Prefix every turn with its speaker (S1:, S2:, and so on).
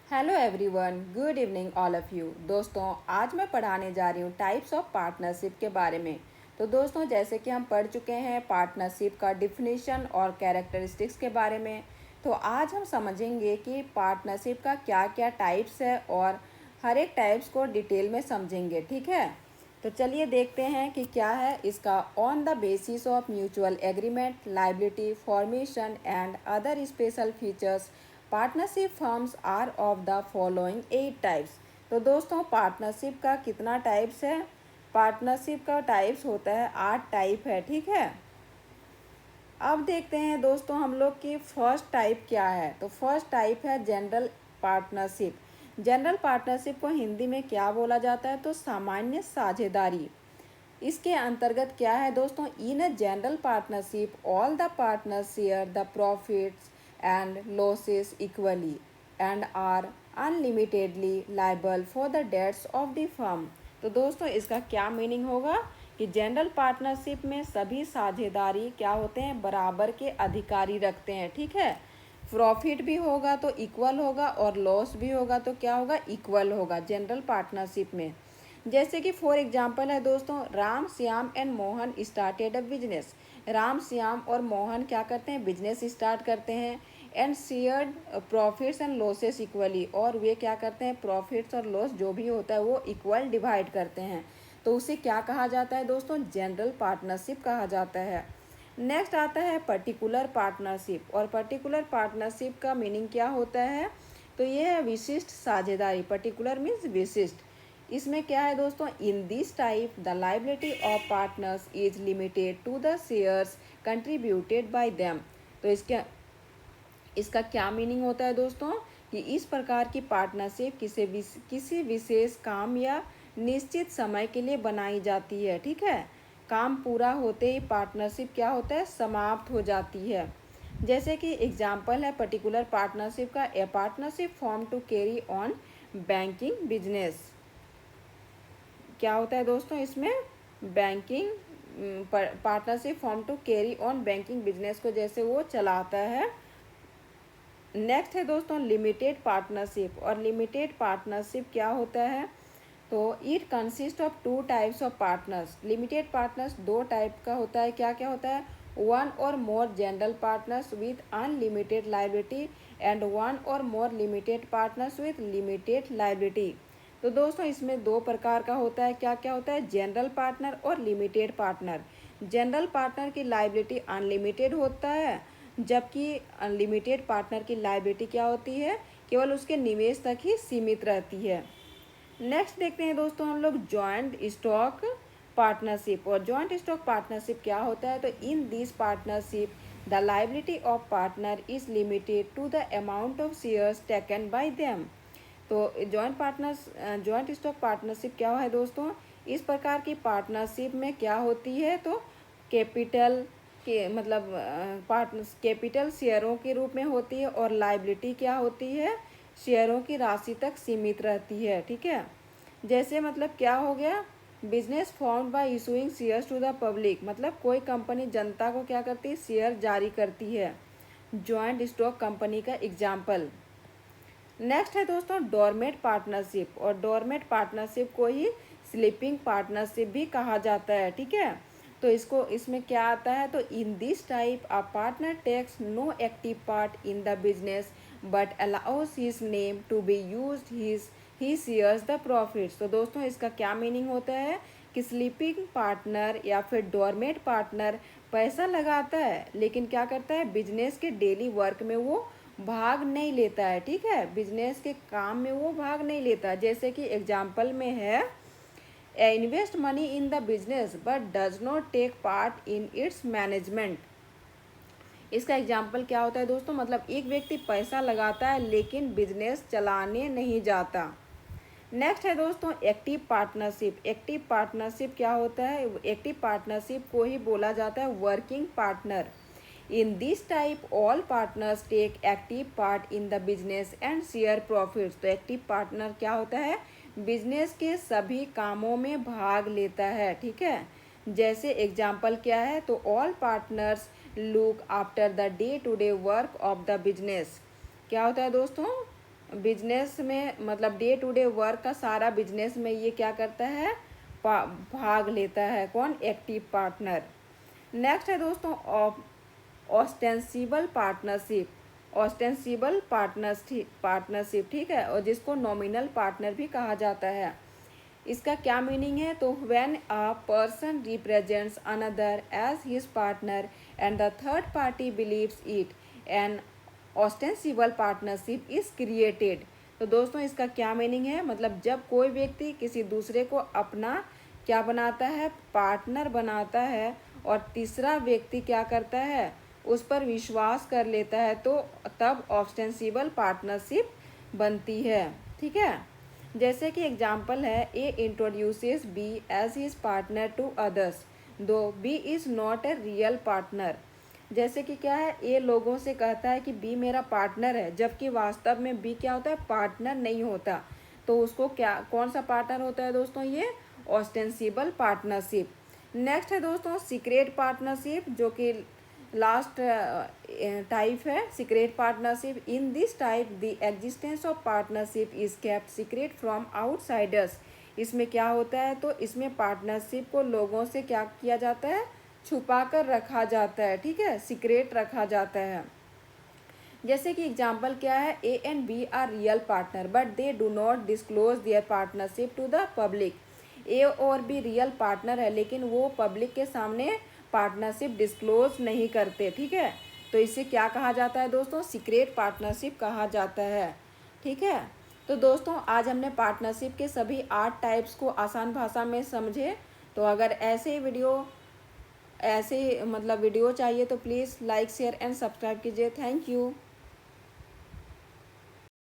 S1: Hello everyone, good evening all of you. दोस्तों, आज मैं पढ़ाने जा रही हूँ टाइप्स ऑफ पार्टनरशिप के बारे में। तो दोस्तों, जैसे कि हम पढ़ चुके हैं पार्टनरशिप का डिफिनीशन और कैरेक्टरिस्टिक्स के बारे में, तो आज हम समझेंगे कि पार्टनरशिप का क्या क्या टाइप्स है और हर एक टाइप्स को डिटेल में समझेंगे। ठीक है, तो चलिए देखते हैं कि क्या है इसका। On the basis of mutual agreement, liability formation and other special features, partnership firms are of the following 8 types. तो दोस्तों, पार्टनरशिप का कितना टाइप्स है? पार्टनरशिप का टाइप्स होता है 8 टाइप है। ठीक है, अब देखते हैं दोस्तों हम लोग की फर्स्ट टाइप क्या है। तो फर्स्ट टाइप है जनरल पार्टनरशिप। जनरल पार्टनरशिप को हिंदी में क्या बोला जाता है? तो सामान्य साझेदारी। इसके अंतर्गत क्या है दोस्तों? In a general partnership all the partners share the profits and losses equally and are unlimitedly liable for the debts of the firm. तो दोस्तों, इसका क्या मीनिंग होगा कि जनरल पार्टनरशिप में सभी साझेदारी क्या होते हैं? बराबर के अधिकारी रखते हैं। ठीक है, प्रॉफिट भी होगा तो इक्वल होगा और लॉस भी होगा तो क्या होगा? इक्वल होगा जनरल पार्टनरशिप में। जैसे कि फॉर एग्जांपल है दोस्तों, Ram Shyam and Mohan started a business. Ram Shyam और मोहन क्या करते हैं? बिजनेस स्टार्ट करते हैं। And shared profits and losses equally, और वे क्या करते हैं? प्रॉफिट्स और लॉस जो भी होता है वो इक्वल डिवाइड करते हैं। तो उसे क्या कहा जाता है दोस्तों? जनरल पार्टनरशिप कहा जाता है। नेक्स्ट आता है पर्टिकुलर पार्टनरशिप, और पर्टिकुलर पार्टनरशिप का मीनिंग क्या होता है? तो ये है विशिष्ट साझेदारी। पर्टिकुलर मीन्स विशिष्ट। इसमें क्या है दोस्तों? In this type the liability of partners is limited to the shares contributed by them. तो इसका क्या मीनिंग होता है दोस्तों? कि इस प्रकार की पार्टनरशिप किसी विशेष काम या निश्चित समय के लिए बनाई जाती है। ठीक है, काम पूरा होते ही पार्टनरशिप क्या होता है? समाप्त हो जाती है। जैसे कि एग्जाम्पल है पर्टिकुलर पार्टनरशिप का, a partnership form to carry on banking business. क्या होता है दोस्तों इसमें? Banking partnership form to carry on banking business को जैसे वो चलाता है। नेक्स्ट है दोस्तों लिमिटेड पार्टनरशिप, और लिमिटेड पार्टनरशिप क्या होता है? तो it consist of 2 types of partners. Limited partners 2 type का होता है। क्या क्या होता है? One or more general partners with unlimited liability and one or more limited partners with limited liability. तो दोस्तों, इसमें 2 प्रकार का होता है। क्या क्या होता है? जनरल पार्टनर और लिमिटेड पार्टनर। जनरल पार्टनर की लायबिलिटी अनलिमिटेड होता है, जबकि अनलिमिटेड पार्टनर की लायबिलिटी क्या होती है? केवल उसके निवेश तक ही सीमित रहती है। नेक्स्ट देखते हैं दोस्तों हम लोग जॉइंट स्टॉक पार्टनरशिप, और जॉइंट स्टॉक पार्टनरशिप क्या होता है? तो in this partnership the liability of partner is limited to the amount of shares taken by them. तो जॉइंट स्टॉक पार्टनरशिप क्या है दोस्तों? इस प्रकार की पार्टनरशिप में क्या होती है? तो कैपिटल के मतलब पार्टनर्स कैपिटल शेयरों के रूप में होती है, और लायबिलिटी क्या होती है? शेयरों की राशि तक सीमित रहती है। ठीक है, जैसे मतलब क्या हो गया? Business formed by issuing shares to the public, मतलब कोई कंपनी जनता को क्या करती है? शेयर जारी करती है। जॉइंट स्टॉक कंपनी का एग्जाम्पल। नेक्स्ट है दोस्तों डोरमेट पार्टनरशिप, और डोरमेट पार्टनरशिप को ही स्लीपिंग पार्टनरशिप भी कहा जाता है। ठीक है, तो इसमें क्या आता है? तो in this type a partner takes no active part in the business but allows his name to be used, he shares the profits. तो दोस्तों, इसका क्या मीनिंग होता है? कि स्लीपिंग पार्टनर या फिर डोरमेट पार्टनर पैसा लगाता है, लेकिन क्या करता है? बिजनेस के डेली वर्क में वो भाग नहीं लेता है। ठीक है, बिजनेस के काम में वो भाग नहीं लेता। जैसे कि एग्जाम्पल में है, invest money in the business but does not take part in its management. इसका एग्जाम्पल क्या होता है दोस्तों? मतलब एक व्यक्ति पैसा लगाता है लेकिन बिजनेस चलाने नहीं जाता। नेक्स्ट है दोस्तों एक्टिव पार्टनरशिप। एक्टिव पार्टनरशिप क्या होता है? एक्टिव पार्टनरशिप को ही बोला जाता है working partner. In this type all partners take active part in the business and share profits. तो एक्टिव पार्टनर क्या होता है? बिजनेस के सभी कामों में भाग लेता है। ठीक है, जैसे एग्जाम्पल क्या है? तो all partners look after the day to day work of the business. क्या होता है दोस्तों? बिजनेस में मतलब डे टू डे वर्क का सारा बिजनेस में ये क्या करता है, भाग लेता है। कौन? Active partner. नेक्स्ट है दोस्तों ऑस्टेंसिबल पार्टनरशिप। ऑस्टेंसिबल पार्टनरशिप, ठीक है, और जिसको नॉमिनल पार्टनर भी कहा जाता है। इसका क्या मीनिंग है? तो when a person represents another as his partner and the third party believes it, an ostensible partnership is created. तो दोस्तों इसका क्या मीनिंग है? मतलब जब कोई व्यक्ति किसी दूसरे को अपना क्या बनाता है, पार्टनर बनाता है, और तीसरा व्यक्ति क्या करता है, उस पर विश्वास कर लेता है, तो तब ऑस्टेंसिबल पार्टनरशिप बनती है। ठीक है, जैसे कि एग्जाम्पल है, A introduces B as his partner to others though B is not a real partner. जैसे कि क्या है, ए लोगों से कहता है कि बी मेरा पार्टनर है, जबकि वास्तव में बी क्या होता है, पार्टनर नहीं होता। तो उसको क्या, कौन सा पार्टनर होता है दोस्तों? ये ऑस्टेंसिबल पार्टनरशिप। नेक्स्ट है दोस्तों सीक्रेट पार्टनरशिप, जो कि लास्ट टाइप है secret partnership. In this type the existence of partnership is kept secret from outsiders. इसमें क्या होता है, तो इसमें पार्टनरशिप को लोगों से क्या किया जाता है, छुपा कर रखा जाता है। ठीक है, सीक्रेट रखा जाता है। जैसे कि एग्जाम्पल क्या है, A and B are real partner but they do not disclose their partnership to the public. A और बी रियल पार्टनर है, लेकिन वो पब्लिक के सामने पार्टनरशिप डिस्क्लोज नहीं करते। ठीक है, तो इसे क्या कहा जाता है दोस्तों? सीक्रेट पार्टनरशिप कहा जाता है। ठीक है, तो दोस्तों आज हमने पार्टनरशिप के सभी 8 टाइप्स को आसान भाषा में समझे। तो अगर ऐसे मतलब वीडियो चाहिए तो please like share and subscribe कीजिए। Thank you.